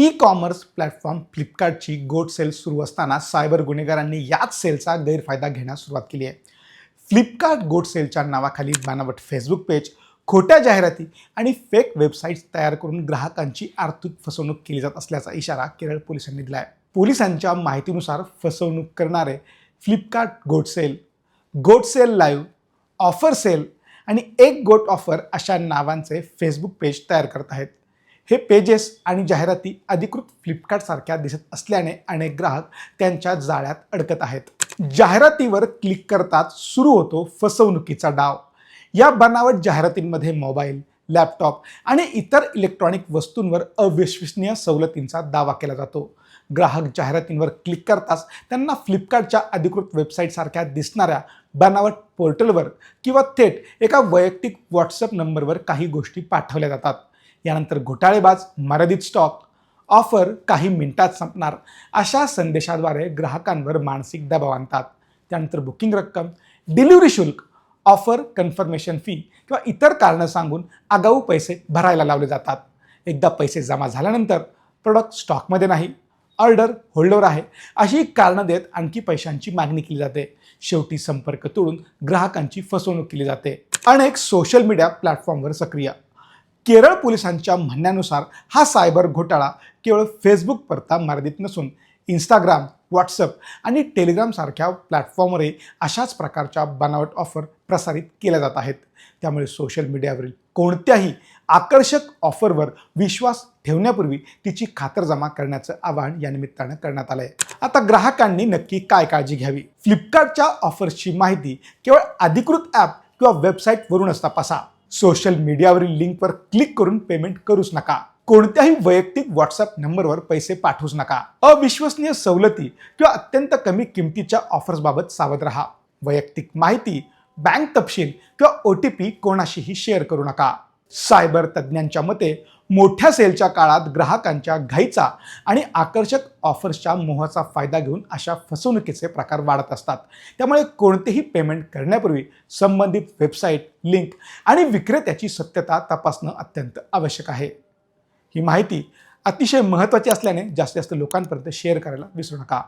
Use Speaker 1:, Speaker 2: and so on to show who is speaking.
Speaker 1: E commerce platform फ्लिपकार्टची गोट sale सुरू असताना सायबर गुन्हेगारांनी याच सेलचा गैरफायदा घेण्यास सुरुवात केली आहे. फ्लिपकार्ट गोट सेलच्या नावाखाली बनावट फेसबुक पेज, खोट्या जाहिराती आणि फेक वेबसाईट्स तयार करून ग्राहकांची आर्थिक फसवणूक केली जात असल्याचा इशारा केरळ पोलिसांनी दिला आहे. पोलिसांच्या माहितीनुसार फसवणूक करणारे फ्लिपकार्ट गोट सेल लाईव्ह, ऑफर सेल आणि एक गोट ऑफर अशा नावांचे फेसबुक पेज तयार करत आहेत. हे पेजेस आणि जाहिराती अधिकृत फ्लिपकार्टसारख्या दिसत असल्याने अनेक ग्राहक त्यांच्या जाळ्यात अडकत आहेत. जाहिरातीवर क्लिक करताच सुरू होतो फसवणुकीचा डाव. या बनावट जाहिरातींमध्ये मोबाईल, लॅपटॉप आणि इतर इलेक्ट्रॉनिक वस्तूंवर अविश्वसनीय सवलतींचा दावा केला जातो. ग्राहक जाहिरातींवर क्लिक करताच त्यांना फ्लिपकार्टच्या अधिकृत वेबसाईटसारख्या दिसणाऱ्या बनावट पोर्टलवर किंवा थेट एका वैयक्तिक व्हॉट्सअप नंबरवर काही गोष्टी पाठवल्या जातात. यानंतर घोटाळेबाज मर्यादित स्टॉक, ऑफर काही मिनिटात संपणार अशा संदेशाद्वारे ग्राहकांवर मानसिक दबाव आणतात. त्यानंतर बुकिंग रक्कम, डिलिव्हरी शुल्क, ऑफर कन्फर्मेशन फी किंवा इतर कारणं सांगून आगाऊ पैसे भरायला लावले जातात. एकदा पैसे जमा झाल्यानंतर प्रोडक्ट स्टॉकमध्ये नाही, ऑर्डर होल्डवर आहे अशी कारणं देत आणखी पैशांची मागणी केली जाते. शेवटी संपर्क तोडून ग्राहकांची फसवणूक केली जाते. अनेक सोशल मीडिया प्लॅटफॉर्मवर सक्रिय. केरळ पोलिसांच्या म्हणण्यानुसार हा सायबर घोटाळा केवळ फेसबुक पुरता मर्यादित नसून इंस्टाग्राम, व्हॉट्सअप आणि टेलिग्राम सारख्या प्लॅटफॉर्मवरही अशाच प्रकारच्या बनावट ऑफर प्रसारित केल्या जात आहेत. त्यामुळे सोशल मीडियावरील कोणत्याही आकर्षक ऑफरवर विश्वास ठेवण्यापूर्वी तिची खातरजमा करण्याचं आवाहन या निमित्तानं करण्यात आलं आहे. आता ग्राहकांनी नक्की काय काळजी घ्यावी? फ्लिपकार्टच्या ऑफर्सची माहिती केवळ अधिकृत ॲप किंवा वेबसाईटवरूनच तपासा. सोशल मीडियावरील लिंकवर क्लिक करून पेमेंट करूच नका. कोणत्याही वैयक्तिक व्हॉट्सअप नंबरवर पैसे पाठवूच नका. अविश्वसनीय सवलती किंवा अत्यंत कमी किमतीच्या ऑफर्सबाबत सावध राहा. वैयक्तिक माहिती, बँक तपशील किंवा OTP कोणाशीही शेअर करू नका. सायबर तज्ज्ञांच्या मते मोठ्या सेलच्या काळात ग्राहकांच्या घाईचा आणि आकर्षक ऑफर्सच्या मोहाचा फायदा घेऊन अशा फसवणुकीचे प्रकार वाढत असतात. त्यामुळे कोणतेही पेमेंट करण्यापूर्वी संबंधित वेबसाईट, लिंक आणि विक्रेत्याची सत्यता तपासणं अत्यंत आवश्यक आहे. ही माहिती अतिशय महत्त्वाची असल्याने जास्तीत जास्त लोकांपर्यंत शेअर करायला विसरू नका.